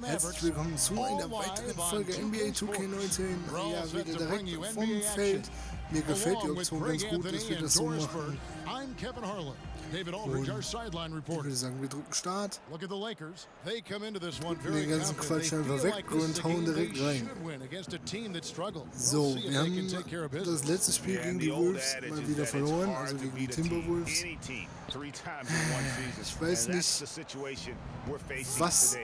Herzlich willkommen zu einer weiteren Folge NBA2k19. Ja, wieder direkt vom Feld. Mir gefällt die Option ganz gut, dass wir das so machen. Und ich würde sagen, wir drücken Start, drücken den ganzen Quatsch einfach weg und hauen direkt rein. So, wir haben das letzte Spiel gegen die Wolves mal wieder verloren, also gegen die Timberwolves. Ich weiß nicht, was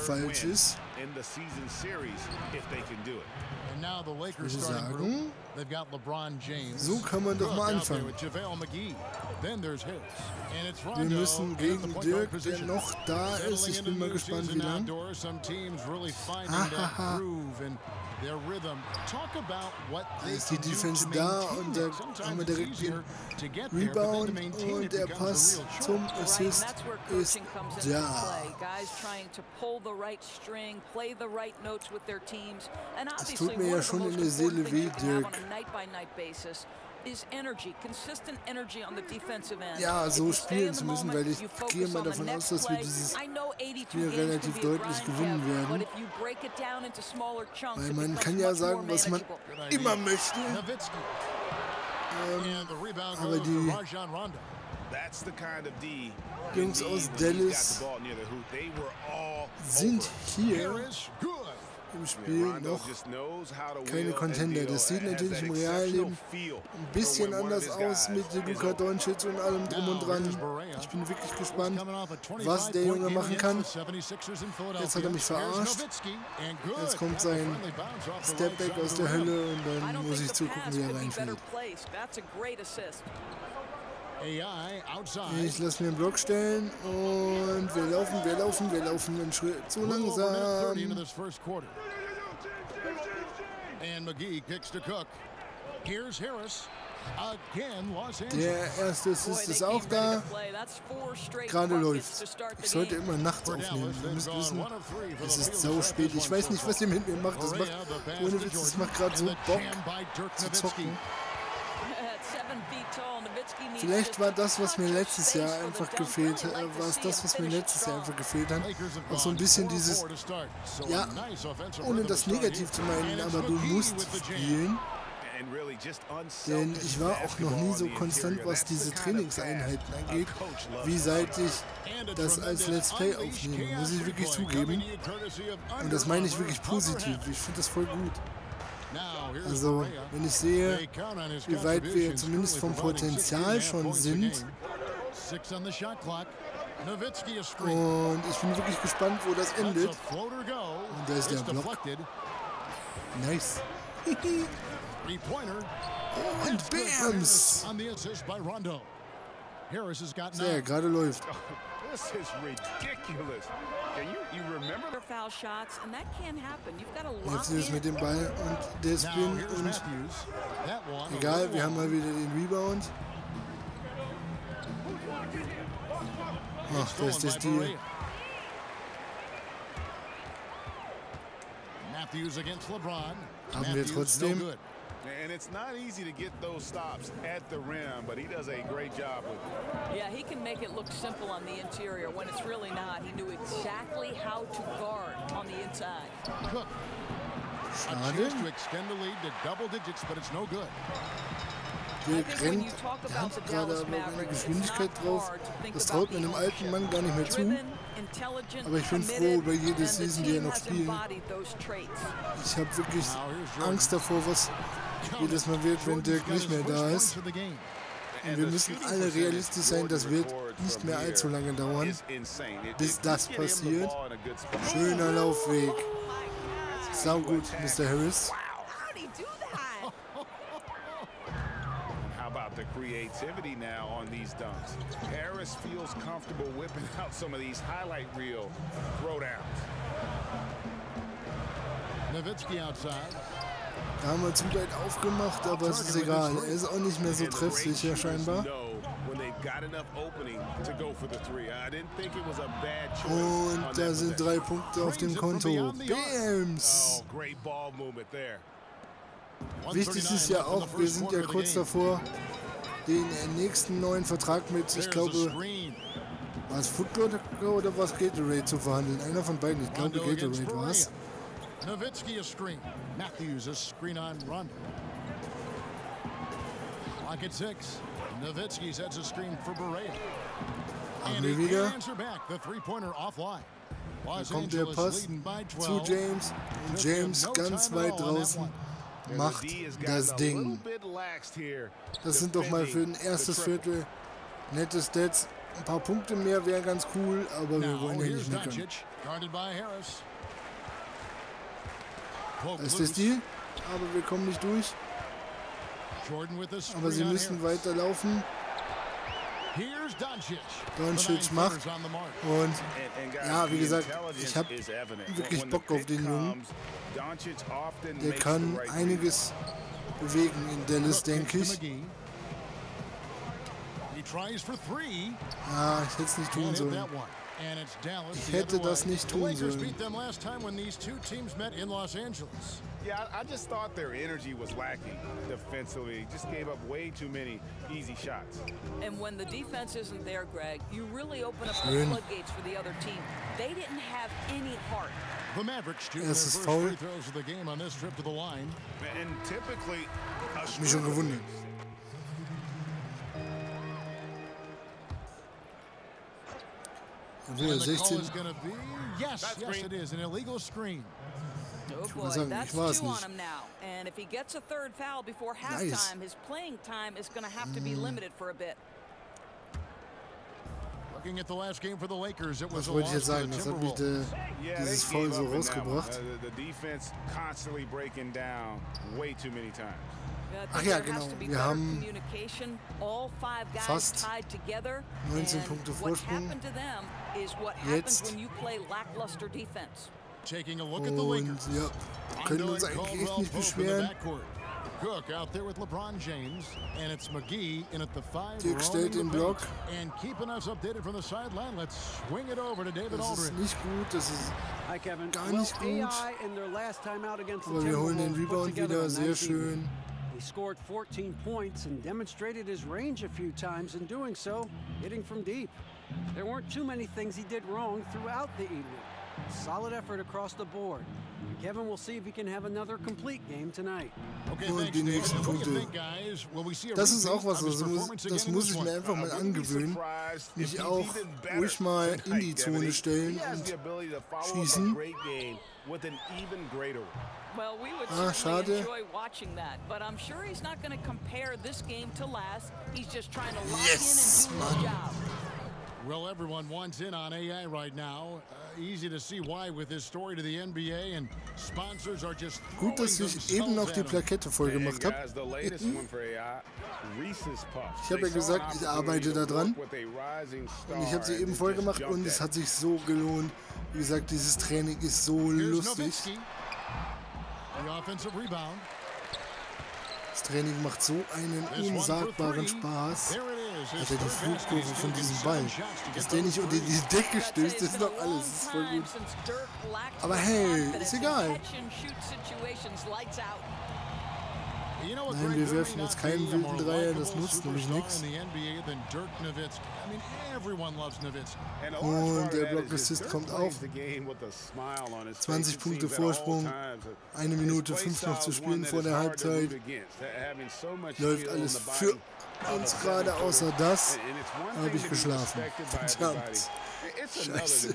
falsch ist. Ich würde sagen, so kann man doch mal anfangen. Wir müssen gegen Dirk, der noch da ist. Ich bin mal gespannt, wie lang. Hahaha. Da ist die Defense da und da haben wir direkt den Rebound und der Pass zum Assist ist da. Es tut mir ja schon in der Seele weh, Dirk. Ja, so spielen zu müssen, weil ich gehe mal davon aus, dass wir dieses Spiel relativ deutlich gewinnen werden. Weil man kann ja sagen, was man immer möchte. Aber die Jungs aus Dallas sind hier im Spiel noch keine Contender. Das sieht natürlich im Realleben ein bisschen anders aus mit Luka Doncic und allem drum und dran. Ich bin wirklich gespannt, was der Junge machen kann. Jetzt hat er mich verarscht. Jetzt kommt sein Stepback aus der Hölle und dann muss ich zugucken, wie er reinfällt. Ich lasse mir einen Block stellen und wir laufen einen Schritt zu langsam. Der erste Assist ist auch da. Gerade läuft. Ich sollte immer nachts aufnehmen. Ihr müsst wissen, es ist sau spät. Ich weiß nicht, was ihr mit mir macht. Das macht, ohne Witz, das macht gerade so Bock zu zocken. Vielleicht war das, was mir letztes Jahr einfach gefehlt hat, auch so ein bisschen dieses, ja, ohne das negativ zu meinen, aber du musst spielen, denn ich war auch noch nie so konstant, was diese Trainingseinheiten angeht, wie seit ich das als Let's Play aufnehme, muss ich wirklich zugeben, und das meine ich wirklich positiv, ich finde das voll gut. Also, wenn ich sehe, wie weit wir zumindest vom Potenzial schon sind, und ich bin wirklich gespannt, wo das endet. Und da ist der Block. Nice. Und Bams! Sehr, gerade läuft. This is ridiculous. You remember the foul shots and that can't happen. You've got a lot. Jetzt ist es mit dem Ball und der Spin und egal, wir haben mal wieder den Rebound. Ach, das ist das Deal. Haben wir trotzdem. And it's not easy to get those stops at the rim, but he does a great job with it. Yeah, he can make it look simple on the interior when it's really not. He knew exactly how to guard on the inside. Schade. Der rennt, der hat gerade aber eine Geschwindigkeit drauf. Das traut man dem alten Mann gar nicht mehr zu. Aber ich bin froh über jede Season, die er noch spielt. Ich habe wirklich Angst davor, was jedes Mal wird, wenn Dirk nicht mehr da ist. Und wir müssen alle realistisch sein, das wird nicht mehr allzu lange dauern, bis das passiert. Schöner Laufweg. Sau gut, Mr. Harris. The creativity now on these dunks. Harris feels comfortable whipping out some of these highlight reel throwdowns. Nowitzki outside. Da haben wir zu weit aufgemacht, aber es ist egal. Er ist auch nicht mehr so treffsicher scheinbar. Und da sind 3 Punkte auf dem Konto. Bams! Wichtig ist ja auch, wir sind ja kurz davor, den nächsten neuen Vertrag mit, ich glaube, War es Football oder war es Gatorade zu verhandeln? Einer von beiden, ich glaube Gatorade war es. Nowitzki a screen. Matthews a screen on Rondo. Clock at 6. Nowitzki sets a screen for Berea. Haben wir wieder. Da kommt der Pass zu James. Und James ganz weit draußen macht das Ding. Das sind doch mal für ein erstes Viertel nette Stats. Ein paar Punkte mehr wären ganz cool, aber wir wollen ja nicht meckern. Das ist der Stil, aber wir kommen nicht durch. Aber sie müssen weiterlaufen. Doncic macht. Und ja, wie gesagt, ich habe wirklich Bock auf den Jungen. Der kann einiges bewegen in Dallas, denke ich. Ja, ich hätte es nicht tun sollen. Ich hätte das nicht tun sollen. Yeah, I just thought their energy was lacking defensively. Just gave up way too many easy shots. And when the defense isn't there, Greg, you really open up the floodgates for the other team. They didn't have any heart. The Mavericks shooting their first free throws of the game on this trip to the line. And typically, Mich schon gewundert. And the call is going to be, yes, it is, an illegal screen. Oh boy, that's 2 on him now. And if he gets a third foul before halftime, his playing time is going to have to be limited for a bit. Looking at the last game for the Lakers, it was Was wollte ich jetzt sagen? Das hat mich dieses Foul so rausgebracht. The defense constantly breaking down way too many times. Ach ja, genau. Wir haben fast 19 Punkte Vorsprung. Jetzt. Und ja, können uns eigentlich echt nicht beschweren. Dirk stellt den Block. Das ist nicht gut, das ist gar nicht gut. Aber wir holen den Rebound wieder, sehr schön. He scored 14 points and demonstrated his range a few times in doing so, hitting from deep. There weren't too many things he did wrong throughout the evening. Solid effort across the board. Kevin will see if he can have another complete game tonight. Und die nächsten Punkte. Das ist auch was, das muss ich mir einfach mal angewöhnen. Mich auch ruhig mal in die Zone stellen und schießen. Ah, schade. Yes, Mann. Well, everyone wants in on AI right now. Easy to see why with his story to the NBA and sponsors are just. Gut, dass ich eben noch die Plakette voll gemacht habe. Ich habe ja gesagt, ich arbeite da dran. Und ich habe sie eben voll gemacht und es hat sich so gelohnt. Wie gesagt, dieses Training ist so lustig. Das Training macht so einen unsagbaren Spaß. Also die Flugkurve von diesem Ball, dass der nicht unter die Decke stößt, ist doch alles. Das ist voll gut. Aber hey, ist egal. Nein, wir werfen jetzt keinen wilden Dreier, das nutzt nämlich nichts. Und der Block-Assist kommt auch. 20 Punkte Vorsprung, 1 Minute 5 noch zu spielen vor der Halbzeit. Läuft alles für uns gerade, außer das habe ich geschlafen. Verdammt. Scheiße.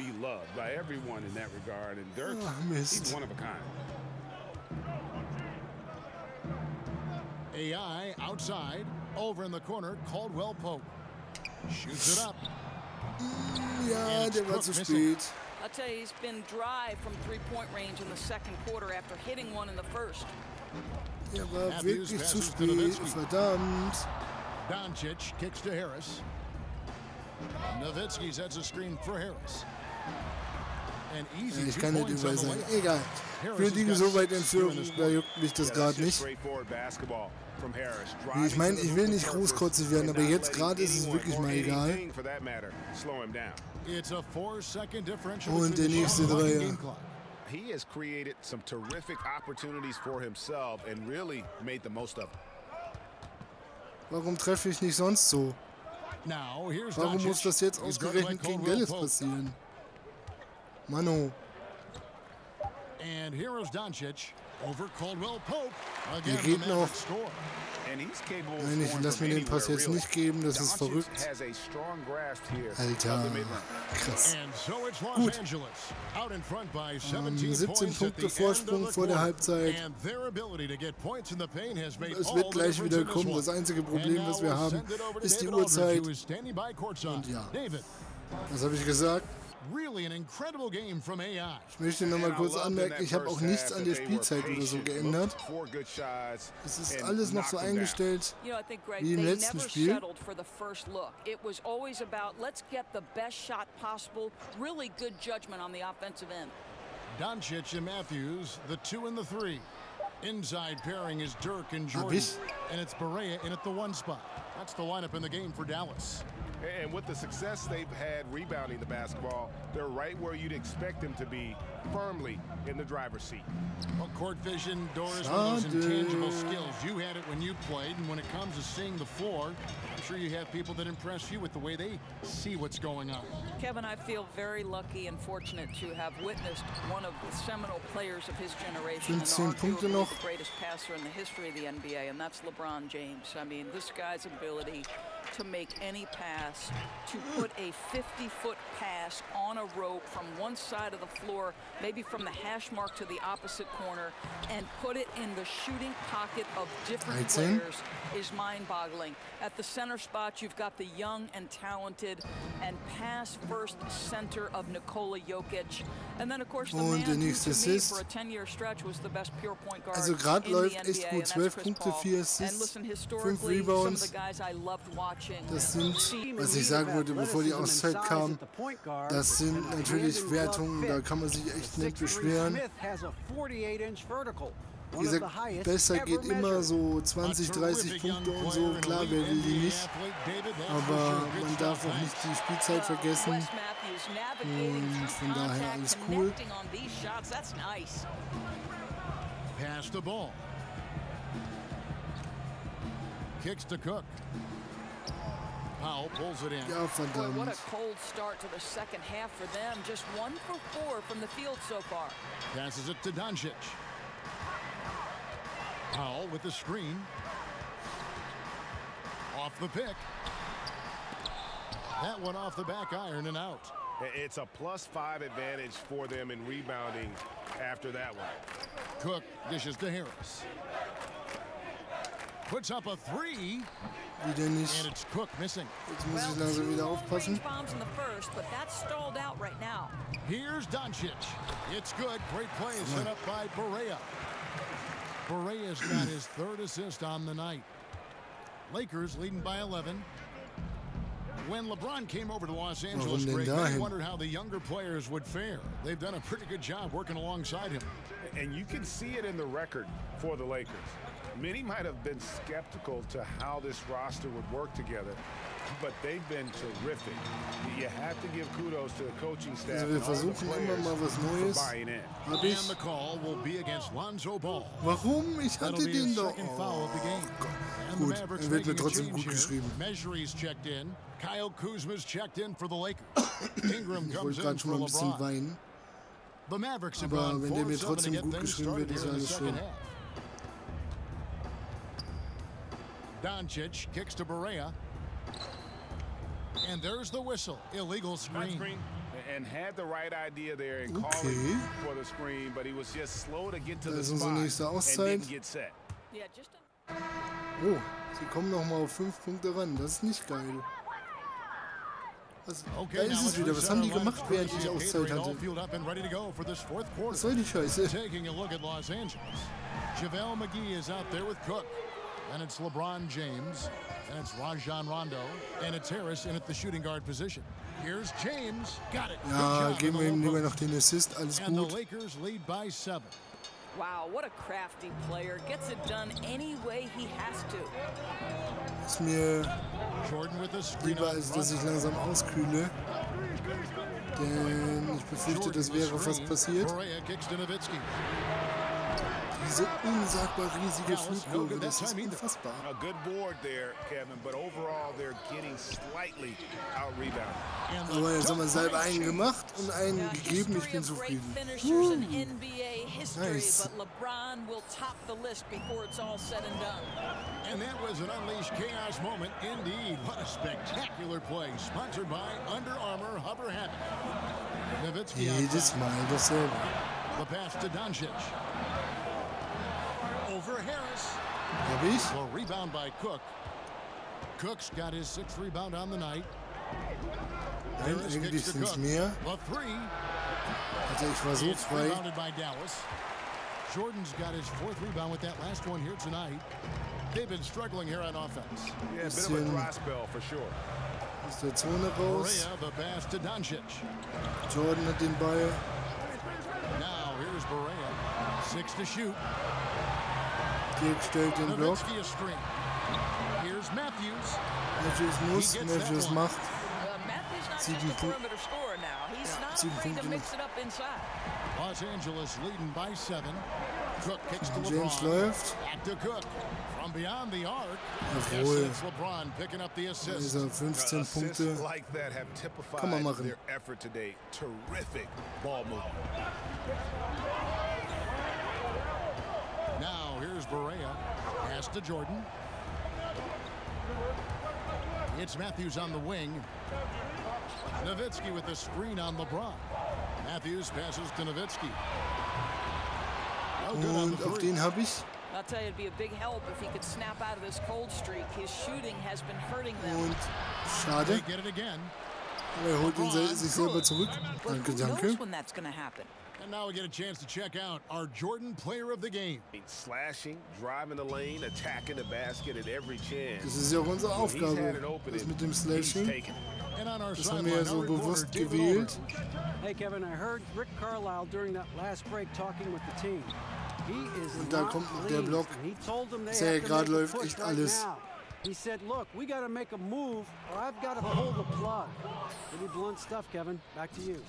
Ach, Mist. AI outside, over in the corner, Caldwell Pope shoots it up. Ja, der war zu spät. I'll tell you, he's been dry from three-point range in the second quarter after hitting one in the first. Er war wirklich zu spät, verdammt. Doncic kicks to Harris. Nowitzki sets a screen for Harris. Ich kann nicht überall sein. Egal. Wir liegen so weit in Führung, da juckt mich das gerade nicht. Ich meine, ich will nicht großkotzig werden, aber jetzt gerade ist es wirklich mal egal. Und der nächste Dreier. He has created some terrific opportunities for himself and really made the most of it. Warum treffe ich nicht sonst so? Now, here's Warum muss Doncic. das jetzt He's guarded by ausgerechnet gegen Caldwell Dallas Pope. passieren? Mano, And here is Doncic over Caldwell Pope. der Again, geht the noch. Mavericks score. And he's capable of Nein, ich scoring lass from mir den Pass anywhere, jetzt really. nicht geben, das ist Doncic verrückt. has a strong grasp here of Alter, the mid-range. krass. And so it's Los Gut. Angeles out in front by 17 17 points at Punkte the Vorsprung end of the vor der quarter. Halbzeit. And their ability to get points in the paint has made Es all wird the gleich difference wieder in this kommen. one. Das einzige And Problem, now was wir we'll haben, send it over to ist die David Aldridge, Uhrzeit. who is standing by courtside. Und ja. David, Was habe ich gesagt? really an incredible game from AI. Ich möchte noch mal kurz anmerken, ich habe auch nichts an der Spielzeit oder so geändert. Es ist alles noch so eingestellt You know, I think, Greg, wie im they letzten never Spiel. settled for the first look. It was always about, let's get the best shot possible. Really good judgment on the offensive end. Doncic and Matthews, the 2 and the 3. Inside pairing is Dirk and Hab Jordan. ich? And it's Barea in at the 1 spot. That's the lineup in the game for Dallas. And with the success they've had rebounding the basketball, they're right where you'd expect them to be, firmly in the driver's seat. Well, court vision, Doris, one of those Schade. intangible skills. You had it when you played, and when it comes to seeing the floor, I'm sure you have people that impress you with the way they see what's going on. Kevin, I feel very lucky and fortunate to have witnessed one of the seminal players of his generation and 15 Punkte arguably noch. the greatest passer in the history of the NBA, and that's LeBron James. I mean, this guy's ability to make any pass, to put a 50-foot pass on a rope from one side of the floor, maybe from the hash mark to the opposite corner, and put it in the shooting pocket of different 13. players is mind-boggling. At the center spot, you've got the young and talented and pass-first center of Nikola Jokic. And then, of course, the Und man der who, nächste to me, Assist. for a 10-year stretch was the best pure point guard Also gerade in the läuft NBA, echt gut. and that's 12 Chris Punkte, Paul. 4 And Assists, listen, 5 historically, some of Rebounds. the guys I loved watching. Das sind, was ich sagen wollte, bevor die Auszeit kam, das sind natürlich Wertungen, da kann man sich echt nicht beschweren. Wie gesagt, besser geht immer so 20, 30 Punkte und so. Klar, wer will die nicht. Aber man darf auch nicht die Spielzeit vergessen. Und von daher alles cool. Pass the ball. Kicks to Cook. Powell pulls it in. Ja, Boy, what verdammt. a cold start to the second half for them. Just 1 for 4 from the field so far. Passes it to Doncic. Powell with the screen. Off the pick. That one off the back iron and out. It's a +5 advantage for them in rebounding after that one. Cook dishes to Harris. Puts up a 3, Wieder and nicht. it's Cook missing. Jetzt muss ich langsam wieder aufpassen. Bombs in the first, but that's stalled out right now. Here's Doncic. It's good. Great play set up by Barea. Barea's got his 3rd assist on the night. Lakers leading by 11. When LeBron came over to Los Angeles, denn Greg, dahin? they wondered how the younger players would fare. They've done a pretty good job working alongside him. And you can see it in the record for the Lakers. Many might have been skeptical to how this roster would work together, but they've been terrific. You have to give kudos to the coaching staff Also wir and all the versuchen immer players mal was for Neues. buying in. Hab And ich. the call will be against Lonzo Ball. Warum? Ich That'll hatte be den his doch. second foul of the game. And the Gut, Mavericks wird mir making a trotzdem change gut here. geschrieben. Measury's checked in. Kyle Kuzma's checked in for the Lakers. Ingram Ich comes wollte in gerade schon for mal ein bisschen LeBron. weinen. The Mavericks have Aber gone wenn der mir 4-7 to trotzdem get gut things geschrieben started wird, ist here in the alles second schön. half. Doncic kicks to Barea. And there's the whistle. Illegal screen. And had the right idea there in Okay. calling for the screen, but he was just slow to get to Da the ist unsere spot nächste and Auszeit. didn't get set. Yeah, just a Oh, sie kommen noch mal auf 5 Punkte ran. Das ist nicht geil. Da ist es wieder. Was haben die gemacht, während ich Auszeit hatte? Was soll die Scheiße? Taking a look at Los Angeles. JaVale McGee is out there with Cook. And it's LeBron James. And it's Rajon Rondo. And it's Harris in at the shooting guard position. Here's James. Got it. Ja, Good job geben on wir the ihm low lieber post. noch den Assist. Alles And the gut. Lakers lead by 7. wow, what a crafty player. Gets it done any way he has to. Ist mir Jordan with the screen lieber, on als dass ich Rondo. langsam auskühle. Denn ich befürchte, das wäre fast passiert. Barea kicks to Nowitzki. Diese unsagbar riesige Flugkurve, das ist unfassbar. A good board there, Kevin, but overall they're getting slightly out-rebounded. Aber jetzt haben wir selber einen gemacht und einen gegeben. Ich bin zufrieden. Nice. And that was an unleashed chaos moment indeed. What a spectacular play. Sponsored by Under Armour Hover Habit. Nowitzki Jedes outside. Mal dasselbe. The pass to Doncic. Over Harris. Hab ich? Well, rebound by Cook. Cook's got his 6th rebound on the night. Nein, Harris eigentlich kicks to sind es Cook. mehr. The 3. Also ich war so It's frei. rebounded by Dallas. Jordan's got his 4th rebound with that last one here tonight. They've been struggling here on offense. Yeah, a bit of a dry spell for sure. Aus der Zone raus. Berea, the pass to Doncic. Jordan hat den Ball. Now here's Berea. 6 to shoot. Dirk stellt den Block. Nowitzki a screen. Here's Matthews. Matthews muss, He gets that Matthews one. macht. Matthews not 7 just a Punkte. perimeter scorer now. He's not 7 afraid to Punkte mix noch. it up inside. Los Angeles leading by 7. Cook kicks to James LeBron. läuft. Back to Cook. From beyond the arc. Jawohl. It's LeBron picking up the assist. Dieser 15 Assists Punkte. like that have typified Kann man machen. their effort today. Terrific ball movement. Now here's Berea. Pass to Jordan. It's Matthews on the wing. Nowitzki with the screen on LeBron. Matthews passes to Nowitzki. No good on Und the auf three. den habe ich. I'll tell you, it'd be a big help if he could snap out of this cold streak. His shooting has been hurting them. Und They schade. get it again. Aber er holt ihn sich selber zurück. But Danke, who danke. knows when that's going to happen? And now we get a chance to check out our Jordan player of the game. Slashing, driving the lane, attacking the basket at every chance. Das ist ja auch unsere When he's had Aufgabe. it open, Das mit dem he's Slashing. taken it. And on our Das haben wir ja sideline, so our reporter, bewusst David gewählt. Hey, Kevin, I heard Rick Carlisle during that last break talking with the team. He is Und da not kommt noch der pleased, Block. and he told them they Sehr have to gerade make a läuft push echt right alles. now. He said, look, we got to make a move or I've got to pull the plug. Pretty blunt stuff, Kevin. Back to you.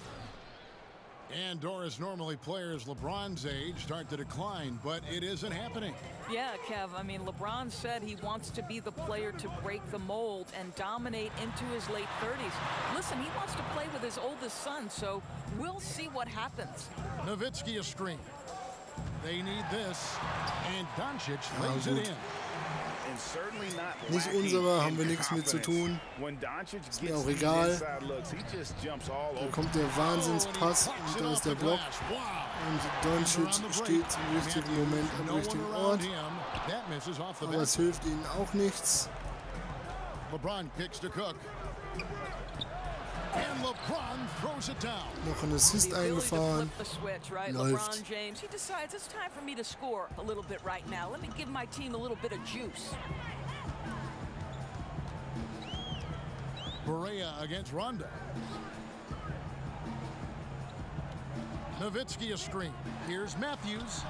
And Doris, normally players LeBron's age start to decline, but it isn't happening. Yeah, Kev, I mean, LeBron said he wants to be the player to break the mold and dominate into his late 30s. Listen, he wants to play with his oldest son, so we'll see what happens. Nowitzki a screen. They need this, and Doncic lays gut. it in. And certainly not Nicht lacking unserer, haben in wir nichts mit zu confidence. tun. When Doncic mir gets auch these egal. inside looks, he just jumps all Da over. kommt der Wahnsinnspass Oh, and he und plucks da it ist der off the Block. glass. Wow. Und Doncic steht zum richtigen Moment am No one richtigen around Ort. him. That misses off the Aber es basket. hilft ihnen auch nichts. LeBron kicks to Cook. And LeBron throws it down. Noch ein Assist The ability to eingefahren. flip the switch, right? Läuft. LeBron James, he decides it's time for me to score a little bit right now. Let me give my team a little bit of juice. Berea against Rondo. Nowitzki a screen. Here's Matthews.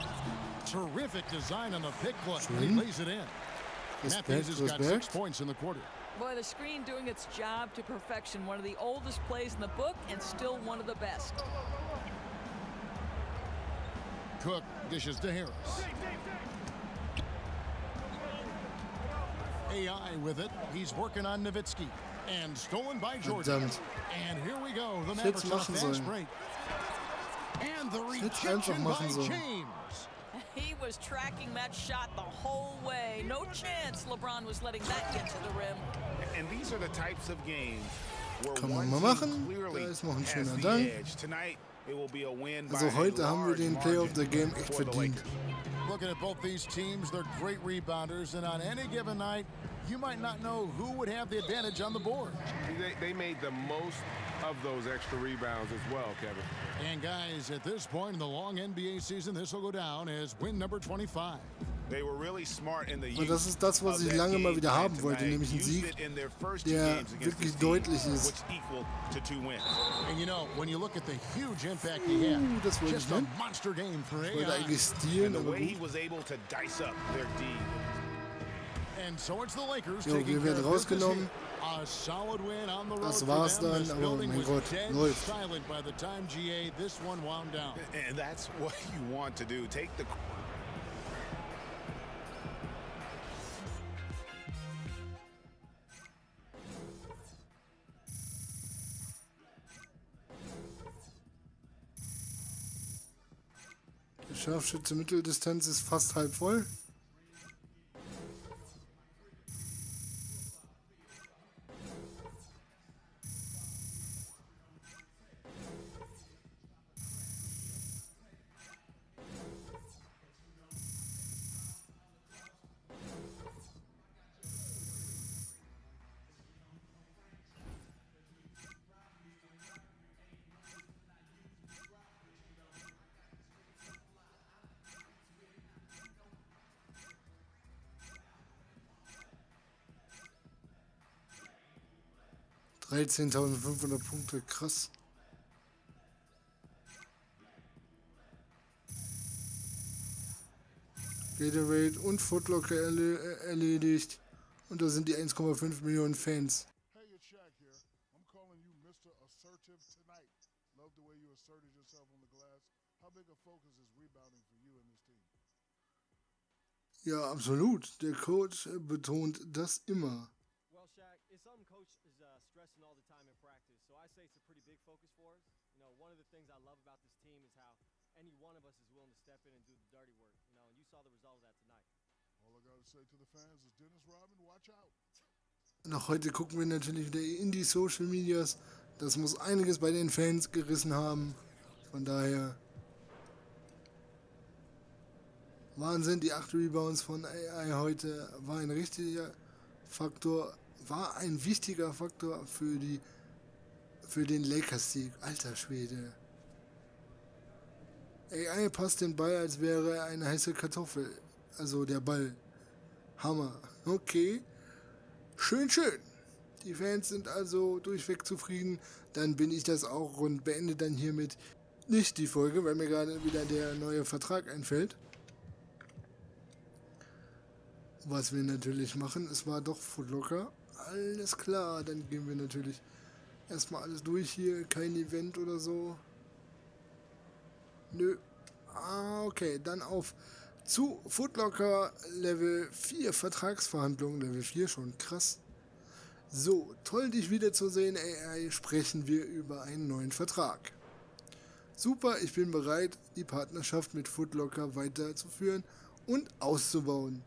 Terrific design on the pick play. And he lays it in. Matthews has got 6 Respekt. points in the quarter. Boy, the screen doing its job to perfection. One of the oldest plays in the book and still one of the best. Cook dishes to Harris. AI with it. He's working on Nowitzki. And stolen by Jordan. Verdammt. And here we go. The hätte es Mavericks on a machen fast sollen. break. And the hätte es einfach rejection by machen sollen. James. He was tracking that shot the whole way. No chance LeBron was letting that get to the rim. And these are the types of games where Kann man one mal team machen. clearly Da ist noch ein has schöner the Dank. edge. Tonight, it will be a win by Also a heute haben wir large den Player of the margin Game echt for the verdient. Lakers. Looking at both these teams, they're great rebounders, and on any given night, you might not know who would have the advantage on the board. They made the most of those extra rebounds as well, Kevin. And guys, at this point in the long NBA season, this will go down as win number 25. They were really smart in the Und das ist das, was ich lange mal wieder haben wollte, nämlich ein Sieg, der wirklich deutlich ist. which equal to 2 wins. And you know, when you look at the huge impact he had, das wollte just ich a nicht. monster game for Ich wollte AI. eigentlich stehlen, And the aber way he gut. was able to dice up their D. And so it's the Lakers Jo, taking wir care werden of business rausgenommen. here. A solid win on the road Das for war's them. dann, This aber building mein was Gott, dead läuft. silent by the time GA this one wound down. And that's what you want to do. Take the Scharfschütze Mitteldistanz ist fast halb voll. $13.500 Punkte, krass. Gatorade und Footlocker erledigt. Und da sind die 1,5 Millionen Fans. Hey, it's Shaq here. I'm calling you Mr. Assertive tonight. Love the way you asserted yourself on the glass. How big a focus is rebounding for you and this team? Ja, absolut. Der Coach betont das immer. Well, Shaq, it's something Coach is stressing all the time in practice, so I say it's a pretty big focus for us. You know, one of the things I love about this team is how any one of us is willing to step in and do the dirty work. You know, and you saw the result of that tonight. All I gotta say to the fans is Dennis Rodman, watch out. Noch heute gucken wir natürlich wieder in die Social Medias. Das muss einiges bei den Fans gerissen haben. Von daher Wahnsinn, die 8 Rebounds von AI heute war ein richtiger Faktor, war ein wichtiger Faktor für den Lakers-Sieg. Alter Schwede. AI passt den Ball, als wäre er eine heiße Kartoffel. Also der Ball. Hammer. Okay. Schön, schön. Die Fans sind also durchweg zufrieden. Dann bin ich das auch und beende dann hiermit nicht die Folge, weil mir gerade wieder der neue Vertrag einfällt. Was wir natürlich machen, es war doch Footlocker. Alles klar, dann gehen wir natürlich erstmal alles durch hier. Kein Event oder so. Nö. Okay, dann auf zu Footlocker Level 4 Vertragsverhandlungen. Level 4 schon, krass. So, toll dich wiederzusehen, AI. Sprechen wir über einen neuen Vertrag. Super, ich bin bereit, die Partnerschaft mit Footlocker weiterzuführen und auszubauen.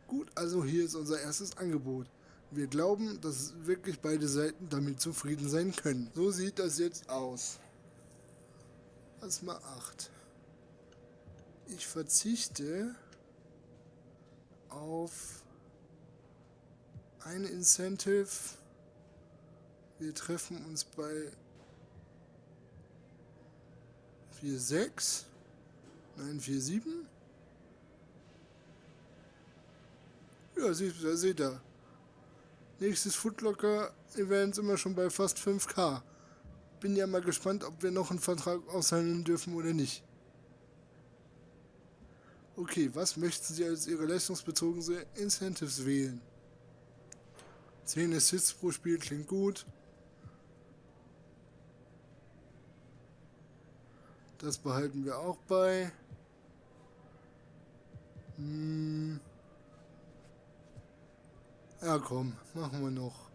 Gut, also hier ist unser erstes Angebot. Wir glauben, dass wirklich beide Seiten damit zufrieden sein können. So sieht das jetzt aus. Pass mal 8. Ich verzichte auf ein Incentive. Wir treffen uns bei 4,6. Nein, 4,7. Ja, seht ihr. Nächstes Footlocker-Event sind wir schon bei fast 5K. Bin ja mal gespannt, ob wir noch einen Vertrag aushandeln dürfen oder nicht. Okay, was möchten Sie als Ihre leistungsbezogene Incentives wählen? 10 Assists pro Spiel klingt gut. Das behalten wir auch bei. Ja komm, machen wir noch.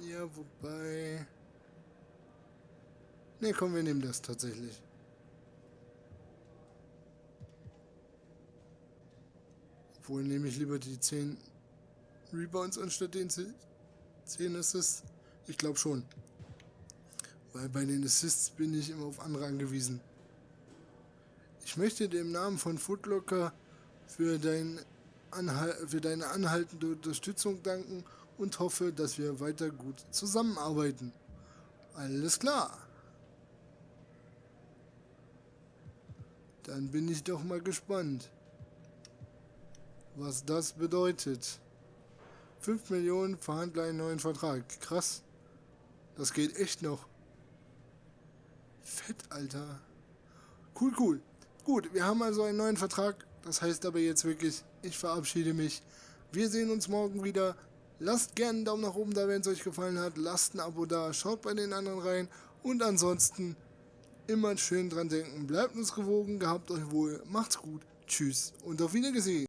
Ja, wobei... Ne, komm, wir nehmen das tatsächlich. Obwohl nehme ich lieber die 10 Rebounds anstatt den 10 Assists. Ich glaube schon. Weil bei den Assists bin ich immer auf andere angewiesen. Ich möchte dir im Namen von Footlocker für deine anhaltende Unterstützung danken und hoffe, dass wir weiter gut zusammenarbeiten. Alles klar. Dann bin ich doch mal gespannt, was das bedeutet. 5 Millionen Verhandler einen neuen Vertrag. Krass. Das geht echt noch. Fett, Alter. Cool, cool. Gut, wir haben also einen neuen Vertrag. Das heißt aber jetzt wirklich, ich verabschiede mich. Wir sehen uns morgen wieder. Lasst gerne einen Daumen nach oben da, wenn es euch gefallen hat. Lasst ein Abo da. Schaut bei den anderen rein. Und ansonsten immer schön dran denken. Bleibt uns gewogen. Gehabt euch wohl. Macht's gut. Tschüss. Und auf Wiedersehen.